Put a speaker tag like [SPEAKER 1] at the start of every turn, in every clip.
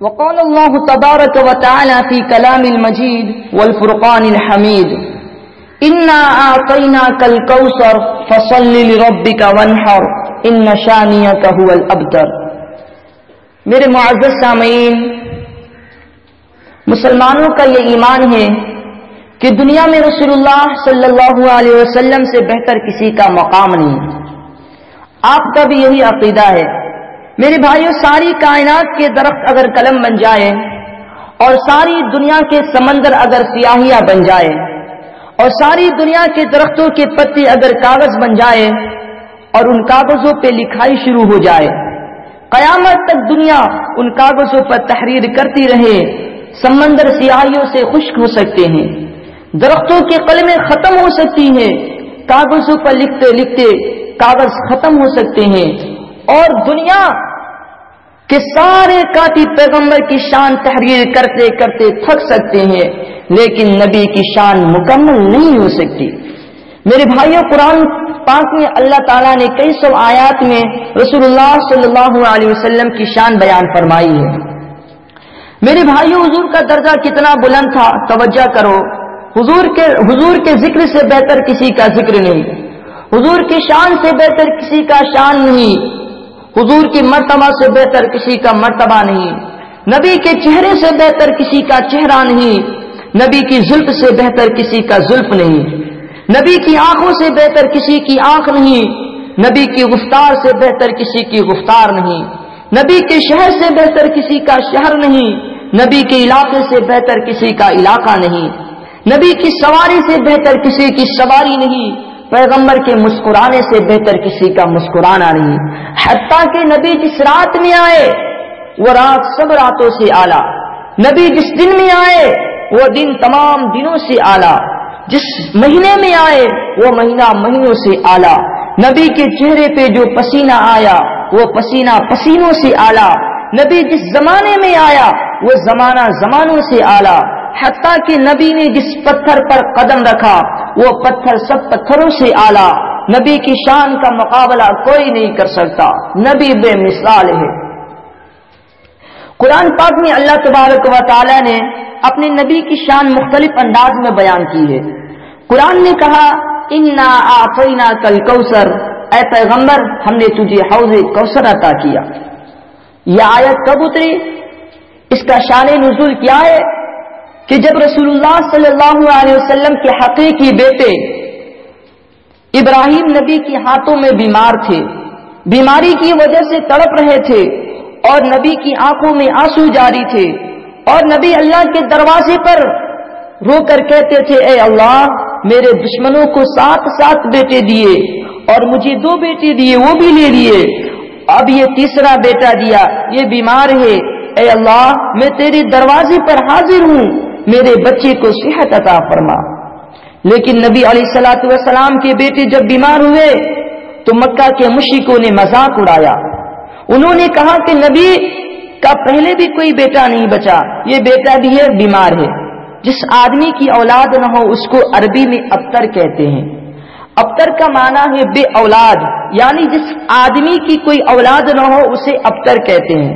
[SPEAKER 1] وقال الله تبارك وتعالى في كلام المجيد والفرقان الحميد إنا أعطيناك الكوثر فصل لربك وانحر إن شانئك هو الأبتر۔ میرے معزز سامعین، مسلمانوں کا یہ ایمان ہے کہ دنیا میں رسول اللہ صلی اللہ علیہ وسلم سے بہتر کسی کا مقام نہیں۔ آپ کا بھی یہی عقیدہ ہے۔ میرے بھائیوں، ساری کائنات کے درخت اگر قلم بن جائے اور ساری دنیا کے سمندر اگر سیاہیاں بن جائے اور ساری دنیا کے درختوں کے پتے اگر کاغذ بن جائے اور ان کاغذوں پہ لکھائی شروع ہو جائے، قیامت تک دنیا ان کاغذوں پر تحریر کرتی رہے، سمندر سیاہیوں سے خشک ہو سکتے ہیں، درختوں کی قلمیں ختم ہو سکتی ہیں، کاغذوں پر لکھتے لکھتے کاغذ ختم ہو سکتے ہیں، اور دنیا کے سارے کاتب پیغمبر کی شان تحریر کرتے کرتے تھک سکتے ہیں، لیکن نبی کی شان مکمل نہیں ہو سکتی۔ میرے بھائیوں، قرآن پاک میں اللہ تعالیٰ نے کئی سو آیات میں رسول اللہ صلی اللہ علیہ وسلم کی شان بیان فرمائی ہے۔ میرے بھائیوں، حضور کا درجہ کتنا بلند تھا، توجہ کرو۔ حضور کے ذکر سے بہتر کسی کا ذکر نہیں، حضور کی شان سے بہتر کسی کا شان نہیں، حضور کی مرتبہ سے بہتر کسی کا مرتبہ نہیں، نبی کے چہرے سے بہتر کسی کا چہرہ نہیں، نبی کی زلف سے بہتر کسی کا زلف نہیں، نبی کی آنکھوں سے بہتر کسی کی آنکھ نہیں، نبی کی گفتار سے بہتر کسی کی گفتار نہیں، نبی کے شہر سے بہتر کسی کا شہر نہیں، نبی کے علاقے سے بہتر کسی کا علاقہ نہیں، نبی کی سواری سے بہتر کسی کی سواری نہیں، پیغمبر کے مسکرانے سے بہتر کسی کا مسکرانا نہیں، حتیٰ کہ نبی جس رات میں آئے وہ رات سب راتوں سے اعلیٰ، نبی جس دن میں آئے وہ دن تمام دنوں سے اعلیٰ، جس مہینے میں آئے وہ مہینہ مہینوں سے اعلیٰ، نبی کے چہرے پہ جو پسینہ آیا وہ پسینہ پسینوں سے اعلیٰ، نبی جس زمانے میں آیا وہ زمانہ زمانوں سے اعلیٰ، حتیٰ کہ نبی نے جس پتھر پر قدم رکھا وہ پتھر سب پتھروں سے اعلیٰ، نبی کی شان کا مقابلہ کوئی نہیں کر سکتا، نبی بے مثال ہے۔ قرآن پاک میں اللہ تبارک و تعالی نے اپنے نبی کی شان مختلف انداز میں بیان کی ہے۔ قرآن نے کہا انا اعطیناک الکوثر، اے پیغمبر ہم نے تجھے حوض کوثر عطا کیا۔ یہ آیت کب اتری؟ اس کا شان نزول کیا ہے کہ جب رسول اللہ صلی اللہ علیہ وسلم کے حقیقی بیٹے ابراہیم نبی کے ہاتھوں میں بیمار تھے، بیماری کی وجہ سے تڑپ رہے تھے اور نبی کی آنکھوں میں آنسو جاری تھے، اور نبی اللہ کے دروازے پر رو کر کہتے تھے اے اللہ میرے دشمنوں کو 7 بیٹے دیے اور مجھے 2 بیٹے دیے، وہ بھی لے لیے، اب یہ تیسرا بیٹا دیا، یہ بیمار ہے، اے اللہ میں تیرے دروازے پر حاضر ہوں، میرے بچے کو صحت عطا فرما۔ لیکن نبی علیہ الصلوۃ والسلام کے بیٹے جب بیمار ہوئے تو مکہ کے مشرکوں نے مذاق اڑایا، انہوں نے کہا کہ نبی کا پہلے بھی کوئی بیٹا نہیں بچا، یہ بیٹا بھی ہے، بیمار ہے۔ جس آدمی کی اولاد نہ ہو اس کو عربی میں ابتر کہتے ہیں، ابتر کا معنی ہے بے اولاد، یعنی جس آدمی کی کوئی اولاد نہ ہو اسے ابتر کہتے ہیں۔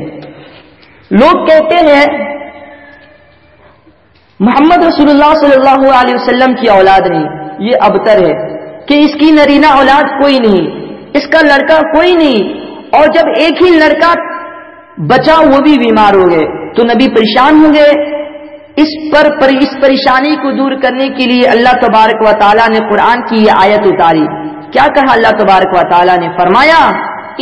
[SPEAKER 1] لوگ کہتے ہیں محمد رسول اللہ صلی اللہ علیہ وسلم کی اولاد نہیں، یہ ابتر ہے کہ اس کی نرینہ اولاد کوئی نہیں، اس کا لڑکا کوئی نہیں، اور جب ایک ہی لڑکا بچا وہ بھی بیمار ہو گئے تو نبی پریشان ہو گئے۔ اس پریشانی کو دور کرنے کے لیے اللہ تبارک و تعالیٰ نے قرآن کی یہ آیت اتاری۔ کیا کہا اللہ تبارک و تعالیٰ نے؟ فرمایا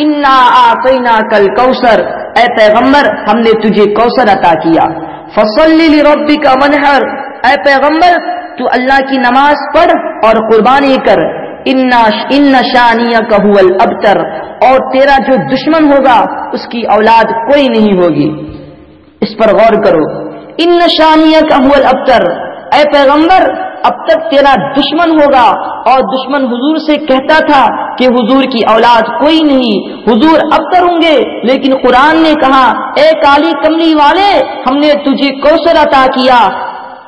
[SPEAKER 1] انا اعطیناک الکوثر، اے پیغمبر ہم نے تجھے کوثر عطا کیا، فصلی لربک وانحر، اے پیغمبر تو اللہ کی نماز پڑھ اور قربانی کر، ان شانئک هو الابتر، اور تیرا جو دشمن ہوگا اس کی اولاد کوئی نہیں ہوگی۔ اس پر غور کرو، ان شانئک هو الابتر، اے پیغمبر اب تک تیرا دشمن ہوگا، اور دشمن حضور سے کہتا تھا کہ حضور کی اولاد کوئی نہیں، حضور ابتر ہوں گے، لیکن قرآن نے کہا اے کالی کملی والے ہم نے تجھے کوثر عطا کیا،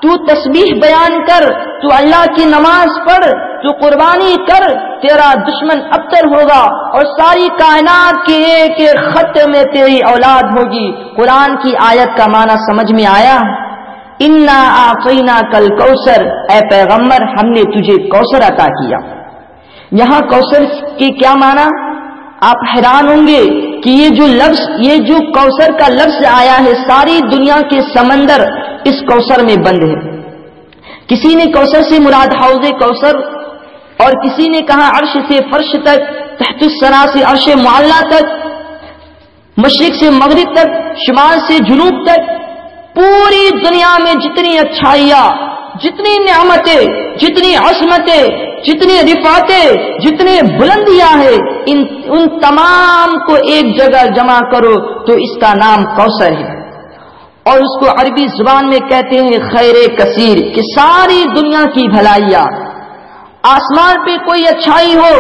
[SPEAKER 1] تو تسبیح بیان کر، تو اللہ کی نماز پڑھ، تو قربانی کر، تیرا دشمن ابتر ہوگا اور ساری کائنات کے ایک ایک خطے میں تیری اولاد ہوگی۔ قرآن کی آیت کا معنی سمجھ میں آیا؟ انا اعطیناک الکوثر، اے پیغمبر ہم نے تجھے کوثر عطا کیا۔ یہاں کوثر کے کیا معنی؟ آپ حیران ہوں گے کہ یہ جو کوثر کا لفظ آیا ہے، ساری دنیا کے سمندر اس کوثر میں بند ہے۔ کسی نے کوثر سے مراد حوض کوثر، اور کسی نے کہا عرش سے فرش تک، تحت الثرى سے عرش معلیٰ تک، مشرق سے مغرب تک، شمال سے جنوب تک، پوری دنیا میں جتنی اچھائیاں، جتنی نعمتیں، جتنی عظمتیں، جتنی رفعتیں، جتنی بلندیاں ہیں، ان تمام کو ایک جگہ جمع کرو تو اس کا نام کوثر ہے، اور اس کو عربی زبان میں کہتے ہیں خیر کثیر، کہ ساری دنیا کی بھلائیاں، آسمان پہ کوئی اچھائی ہو،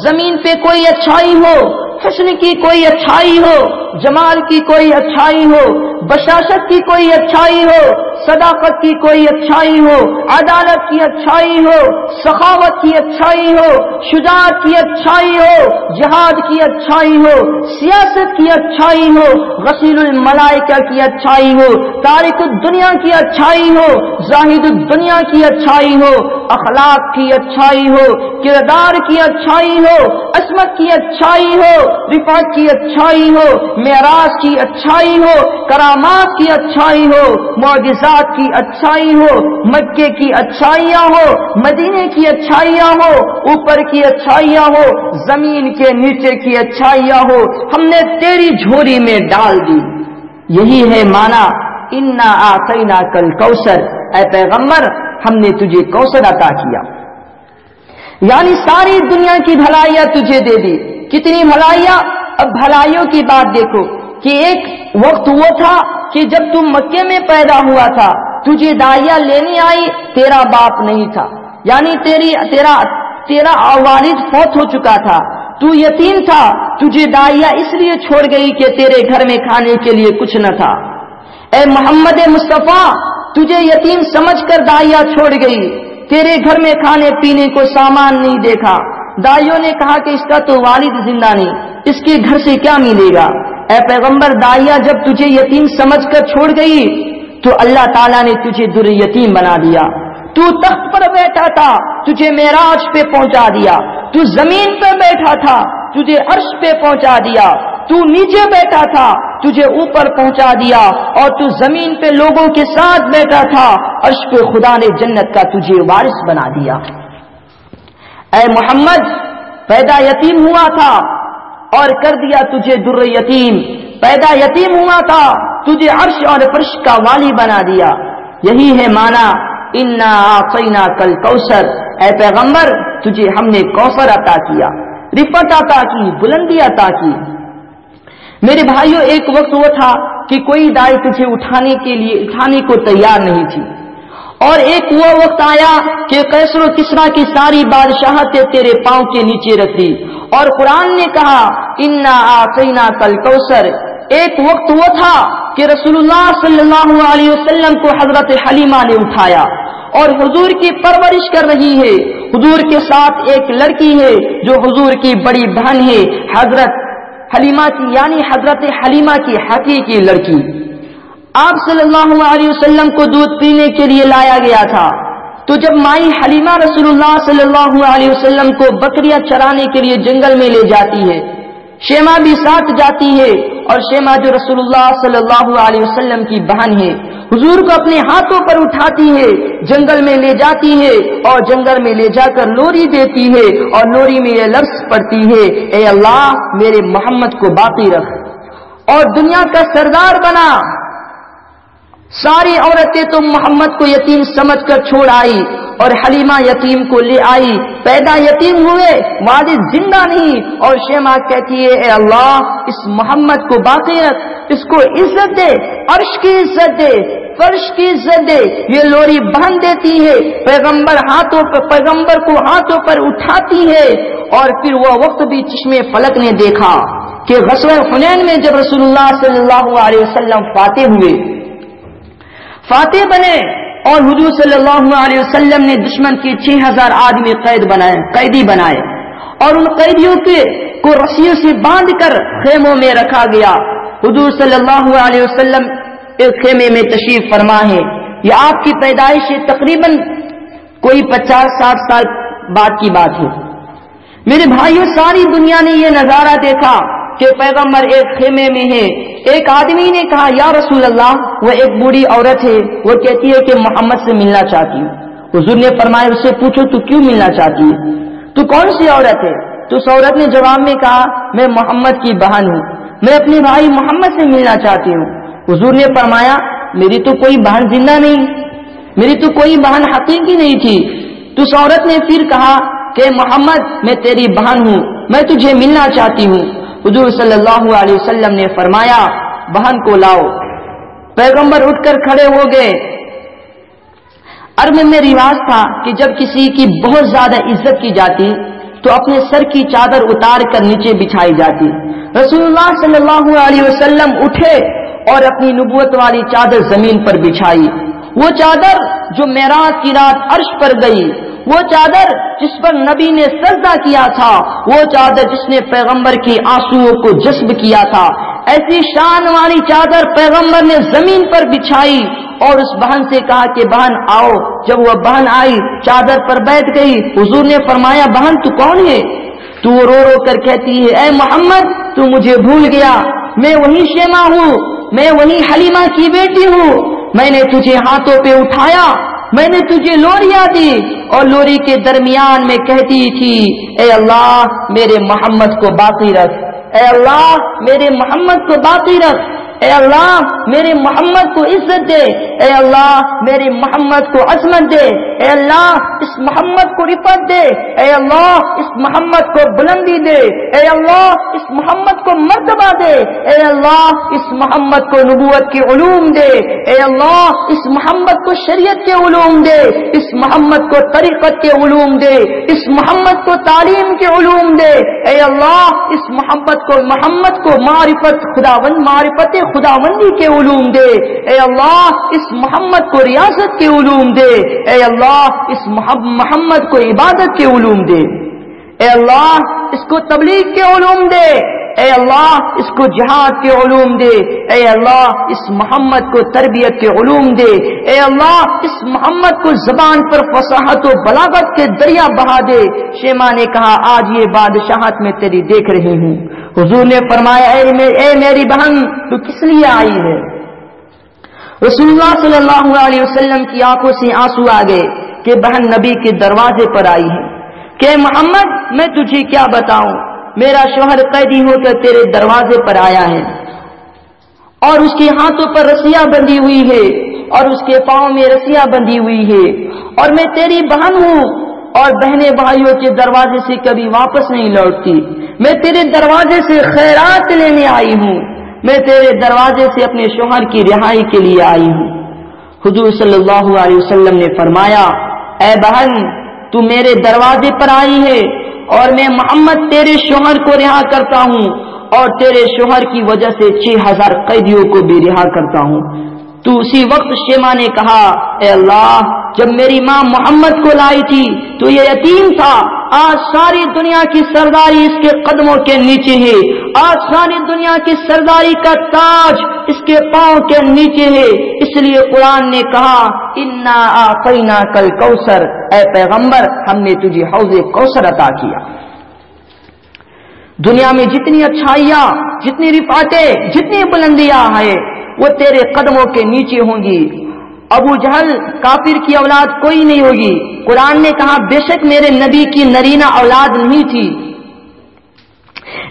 [SPEAKER 1] زمین پہ کوئی اچھائی ہو، حسن کی کوئی اچھائی ہو، جمال کی کوئی اچھائی ہو، بشاشت کی کوئی اچھائی ہو، صداقت کی کوئی اچھائی ہو، عدالت کی اچھائی ہو، سخاوت کی اچھائی ہو، شجاعت کی اچھائی ہو، جہاد کی اچھائی ہو، سیاست کی اچھائی ہو، غسیل الملائکہ کی اچھائی ہو، تارک الدنیا کی اچھائی ہو، زاہد الدنیا کی اچھائی ہو، اخلاق کی اچھائی ہو، کردار کی اچھائی ہو، عصمت کی اچھائی ہو، رفعت کی اچھائی ہو، معراج کی اچھائی ہو، کرامات کی اچھائی ہو، معجزات کی اچھائی ہو، مکے کی اچھائیاں ہو، مدینے کی اچھائیاں ہو، اوپر کی اچھائیاں ہو، زمین کے نیچے کی اچھائیاں ہو، ہم نے تیری جھولی میں ڈال دی۔ یہی ہے معنی انا اعطیناک الکوثر، اے پیغمبر ہم نے تجھے کوثر عطا کیا، یعنی ساری دنیا کی بھلائیاں تجھے دے دی۔ کتنی بھلائیاں؟ اب بھلائیوں کی بات دیکھو کہ ایک وقت وہ تھا کہ جب تم مکے میں پیدا ہوا تھا، تجھے داعیہ لینے آئی، تیرا باپ نہیں تھا، یعنی تیرا والد فوت ہو چکا تھا، تو یتیم تھا، تجھے داعیہ اس لیے چھوڑ گئی کہ تیرے گھر میں کھانے کے لیے کچھ نہ تھا۔ اے محمد مصطفیٰ تجھے یتیم سمجھ کر داعیہ چھوڑ گئی، تیرے گھر میں کھانے پینے کو سامان نہیں دیکھا، دائیوں نے کہا کہ اس کا تو والد زندہ نہیں، اس کے گھر سے کیا ملے گا۔ اے پیغمبر داعیہ جب تجھے یتیم سمجھ کر چھوڑ گئی تو اللہ تعالیٰ نے تجھے در یتیم بنا دیا۔ تو تخت پر بیٹھا تھا، تجھے معراج پہ پہنچا دیا، تو زمین پہ بیٹھا تھا، تجھے عرش پہ پہنچا دیا، تو نیچے بیٹھا تھا، تجھے اوپر پہنچا دیا، اور تو زمین پہ لوگوں کے ساتھ بیٹھا تھا، عرش پہ خدا نے جنت کا تجھے وارث بنا دیا۔ اے محمد پیدا یتیم ہوا تھا اور کر دیا تجھے در یتیم، پیدا یتیم ہوا تھا، تجھے عرش اور فرش کا والی بنا دیا۔ یہی ہے معنی انا اعطیناک الکوثر، اے پیغمبر تجھے ہم نے کوثر عطا کیا، رفعت عطا کی، بلندی عطا کی۔ میرے بھائیوں ایک وقت وہ تھا کہ کوئی دائی تجھے اٹھانے کو تیار نہیں تھی، اور ایک وہ وقت آیا کہ قیصر و کسریٰ کی ساری بادشاہتیں تیرے پاؤں کے نیچے رکھ دی، اور قرآن نے کہا انا اعطیناک الکوثر۔ ایک وقت وہ تھا کہ رسول اللہ صلی اللہ علیہ وسلم کو حضرت حلیمہ نے اٹھایا اور حضور کی پرورش کر رہی ہے۔ حضور کے ساتھ ایک لڑکی ہے جو حضور کی بڑی بہن ہے، حضرت حلیمہ کی، یعنی حضرت حلیمہ کی حقیقی لڑکی۔ آپ صلی اللہ علیہ وسلم کو دودھ پینے کے لیے لایا گیا تھا، تو جب مائی حلیمہ رسول اللہ صلی اللہ علیہ وسلم کو بکریاں چرانے کے لیے جنگل میں لے جاتی ہے، شیما بھی ساتھ جاتی ہے، اور شیما جو رسول اللہ صلی اللہ علیہ وسلم کی بہن ہے، حضور کو اپنے ہاتھوں پر اٹھاتی ہے، جنگل میں لے جاتی ہے، اور جنگل میں لے جا کر لوری دیتی ہے، اور لوری میں یہ لفظ پڑتی ہے اے اللہ میرے محمد کو باقی رکھ، اور دنیا کا سردار بنا۔ ساری عورتیں تو محمد کو یتیم سمجھ کر چھوڑ آئی، اور حلیمہ یتیم کو لے آئی، پیدا یتیم ہوئے، والد زندہ نہیں، اور شیما کہتی ہے اے اللہ اس محمد کو باقی رکھ، اس کو عزت دے، عرش کی عزت دے، فرش کی عزت دے۔ یہ لوری باندھ دیتی ہے، پیغمبر کو ہاتھوں پر اٹھاتی ہے، اور پھر وہ وقت بھی چشم فلک نے دیکھا کہ غزوہ حنین میں جب رسول اللہ صلی اللہ علیہ وسلم فاتح بنے، اور حضور صلی اللہ علیہ وسلم نے دشمن کے 6000 آدمی قیدی بنائے اور ان قیدیوں کو رسیوں سے باندھ کر خیموں میں رکھا گیا. حضور صلی اللہ علیہ وسلم ایک خیمے میں تشریف فرما ہے. یہ آپ کی پیدائش سے تقریباً کوئی 50-60 سال بعد کی بات ہے. میرے بھائیوں، ساری دنیا نے یہ نظارہ دیکھا کہ پیغمبر ایک خیمے میں ہے. ایک آدمی نے کہا یا رسول اللہ، وہ ایک بوڑھی عورت ہے، وہ کہتی ہے کہ محمد سے ملنا چاہتی ہوں. حضور نے فرمایا اس سے پوچھو تو کیوں ملنا چاہتی ہے، تو کون سی عورت ہے؟ تو اس عورت نے جواب میں کہا میں محمد کی بہن ہوں، میں اپنے بھائی محمد سے ملنا چاہتی ہوں. حضور نے فرمایا میری تو کوئی بہن زندہ نہیں، میری تو کوئی بہن حقیقی نہیں تھی. تو اس عورت نے پھر کہا کہ محمد میں تیری بہن ہوں، میں تجھے ملنا چاہتی ہوں. حضور صلی اللہ علیہ وسلم نے فرمایا بہن کو لاؤ. پیغمبر اٹھ کر کھڑے ہو گئے. عرب میں رواج تھا کہ جب کسی کی بہت زیادہ عزت کی جاتی تو اپنے سر کی چادر اتار کر نیچے بچھائی جاتی. رسول اللہ صلی اللہ علیہ وسلم اٹھے اور اپنی نبوت والی چادر زمین پر بچھائی. وہ چادر جو معراج کی رات عرش پر گئی، وہ چادر جس پر نبی نے سجدہ کیا تھا، وہ چادر جس نے پیغمبر کی آنسوؤں کو جذب کیا تھا، ایسی شان والی چادر پیغمبر نے زمین پر بچھائی اور اس بہن سے کہا کہ بہن آؤ. جب وہ بہن آئی چادر پر بیٹھ گئی. حضور نے فرمایا بہن تو کون ہے؟ تو رو رو کر کہتی ہے اے محمد تو مجھے بھول گیا، میں وہی شیما ہوں، میں وہی حلیمہ کی بیٹی ہوں، میں نے تجھے ہاتھوں پہ اٹھایا، میں نے تجھے لوریاں دی اور لوری کے درمیان میں کہتی تھی اے اللہ میرے محمد کو باقی رکھ، اے اللہ میرے محمد کو باقی رکھ، اے اللہ میرے محمد کو عزت دے، اے اللہ میرے محمد کو عظمت دے، اے اللہ اس محمد کو رفعت دے، اے اللہ اس محمد کو بلندی دے، اے اللہ اس محمد کو مرتبہ دے، اے اللہ اس محمد کو نبوت کے علوم دے، اے اللہ اس محمد کو شریعت کے علوم دے، اس محمد کو طریقت کے علوم دے، اس محمد کو تعلیم کے علوم دے، اے اللہ اس محمد کو معرفت خداوندی کے علوم دے، اے اللہ اس محمد کو ریاست کے علوم دے، اے اللہ اس محمد کو عبادت کے علوم دے، اے اللہ اس کو تبلیغ کے علوم دے، اے اللہ اس کو جہاد کے علوم دے، اے اللہ اس محمد کو تربیت کے علوم دے، اے اللہ اس محمد کو زبان پر فصاحت و بلاغت کے دریا بہا دے. شیما نے کہا آج یہ بادشاہت میں تیری دیکھ رہی ہوں. حضور نے فرمایا اے میری بہن تو کس لیے آئی ہے؟ رسول اللہ صلی اللہ علیہ وسلم کی آنکھوں سے آنسو آ گئے کہ بہن نبی کے دروازے پر آئی ہے کہ محمد میں تجھے کیا بتاؤں، میرا شوہر قیدی ہو کر تیرے دروازے پر آیا ہے اور اس کے ہاتھوں پر رسیاں بندھی ہوئی ہے اور اس کے پاؤں میں رسیاں بندھی ہوئی ہے اور میں تیری بہن ہوں اور بہنیں بھائیوں کے دروازے سے کبھی واپس نہیں لوٹتی. میں تیرے دروازے سے خیرات لینے آئی ہوں، میں تیرے دروازے سے اپنے شوہر کی رہائی کے لیے آئی ہوں. حضور صلی اللہ علیہ وسلم نے فرمایا اے بہن تو میرے دروازے پر آئی ہے اور میں محمد تیرے شوہر کو رہا کرتا ہوں اور تیرے شوہر کی وجہ سے 6000 قیدیوں کو بھی رہا کرتا ہوں. تو اسی وقت شیما نے کہا اے اللہ جب میری ماں محمد کو لائی تھی تو یہ یتیم تھا، آج ساری دنیا کی سرداری اس کے قدموں کے نیچے ہے، آج ساری دنیا کی سرداری کا تاج اس کے پاؤں کے نیچے ہے. اس لیے قرآن نے کہا انا اعطیناک الکوثر، اے پیغمبر ہم نے تجھے حوض کوثر عطا کیا. دنیا میں جتنی اچھائیاں، جتنی رفعتیں، جتنی بلندیاں ہیں وہ تیرے قدموں کے نیچے ہوں گی. ابو جہل کافر کی اولاد کوئی نہیں ہوگی. قرآن نے کہا بے شک میرے نبی کی نرینہ اولاد نہیں تھی،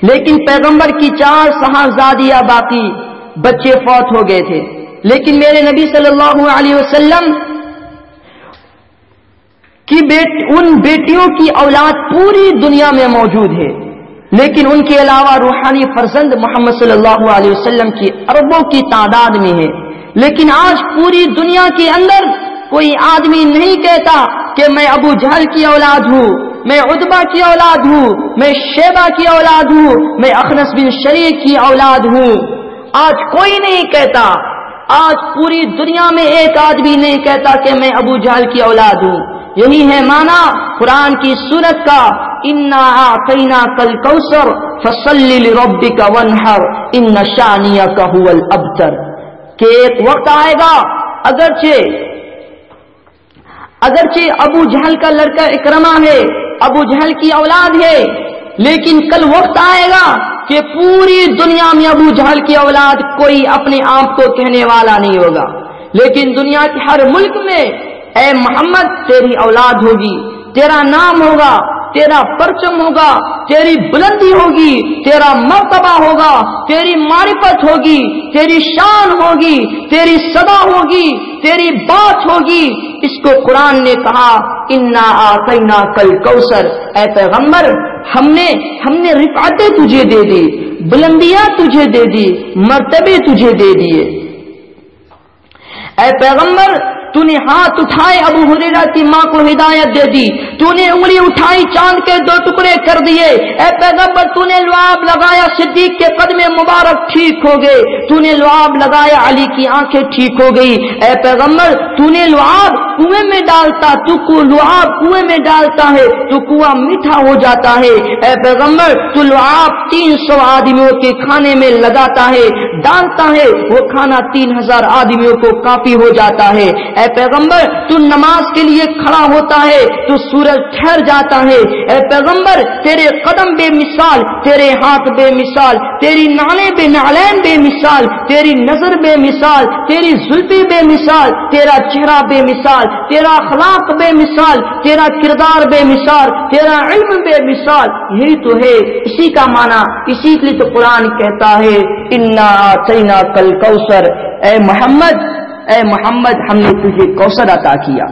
[SPEAKER 1] لیکن پیغمبر کی 4 صاحبزادیاں باقی بچے فوت ہو گئے تھے، لیکن میرے نبی صلی اللہ علیہ وسلم کی ان بیٹیوں کی اولاد پوری دنیا میں موجود ہے، لیکن ان کے علاوہ روحانی فرزند محمد صلی اللہ علیہ وسلم کی اربوں کی تعداد میں ہے. لیکن آج پوری دنیا کے اندر کوئی آدمی نہیں کہتا کہ میں ابو جہل کی اولاد ہوں، میں عتبہ کی اولاد ہوں، میں شیبہ کی اولاد ہوں، میں اخنس بن شریک کی اولاد ہوں. آج کوئی نہیں کہتا. آج پوری دنیا میں ایک آدمی نہیں کہتا کہ میں ابو جہل کی اولاد ہوں. یہی ہے معنی قرآن کی سورت کا انا اعطیناک الکوثر فصلی لربک وانحر ان شانئک ھو الابتر، کہ ایک وقت آئے گا اگرچہ ابو جہل کا لڑکا اکرمہ ہے، ابو جہل کی اولاد ہے، لیکن کل وقت آئے گا کہ پوری دنیا میں ابو جہل کی اولاد کوئی اپنے آپ کو کہنے والا نہیں ہوگا، لیکن دنیا کے ہر ملک میں اے محمد تیری اولاد ہوگی، تیرا نام ہوگا، تیرا پرچم ہوگا، تیری بلندی ہوگی، تیرا مرتبہ ہوگا، تیری معرفت ہوگی، تیری شان ہوگی، تیری صدا ہوگی، تیری بات ہوگی. اس کو قرآن نے کہا انا اعطیناک الکوثر، اے پیغمبر ہم نے رفعتیں تجھے دے دی، بلندیاں تجھے دے دی، مرتبے تجھے دے دیے. اے پیغمبر تو نے ہاتھ اٹھائے ابو ہریرہ کی ماں کو ہدایت دے دی، تو نے انگلی اٹھائی چاند کے 2 ٹکڑے کر دیے. اے پیغمبر تو نے لعاب لگایا صدیق کے قدم مبارک ٹھیک ہو گئے، تو نے لعاب لگایا علی کی آنکھیں ٹھیک ہو گئی. اے پیغمبر تو نے لعاب کنویں میں ڈالتا، لعاب کنویں میں ڈالتا ہے تو کنواں میٹھا ہو جاتا ہے. اے پیغمبر تو لعاب 300 آدمیوں کے کھانے میں لگاتا ہے، ڈالتا ہے، وہ کھانا 3000 آدمیوں کو کافی ہو جاتا ہے. اے پیغمبر تو نماز کے لیے کھڑا ہوتا ہے تو سورج ٹھہر جاتا ہے. اے پیغمبر تیرے قدم بے مثال، تیرے ہاتھ بے مثال، تیری نالیں بے نالین بے مثال، تیری نظر بے مثال، تیری زلفیں بے مثال، تیرا چہرہ بے مثال، تیرا اخلاق بے مثال، تیرا کردار بے مثال، تیرا علم بے مثال. یہی تو ہے، اسی کا معنی، اسی کے لیے تو قرآن کہتا ہے انا اعطیناک الکوثر، اے محمد ہم نے تجھے کوثر عطا کیا.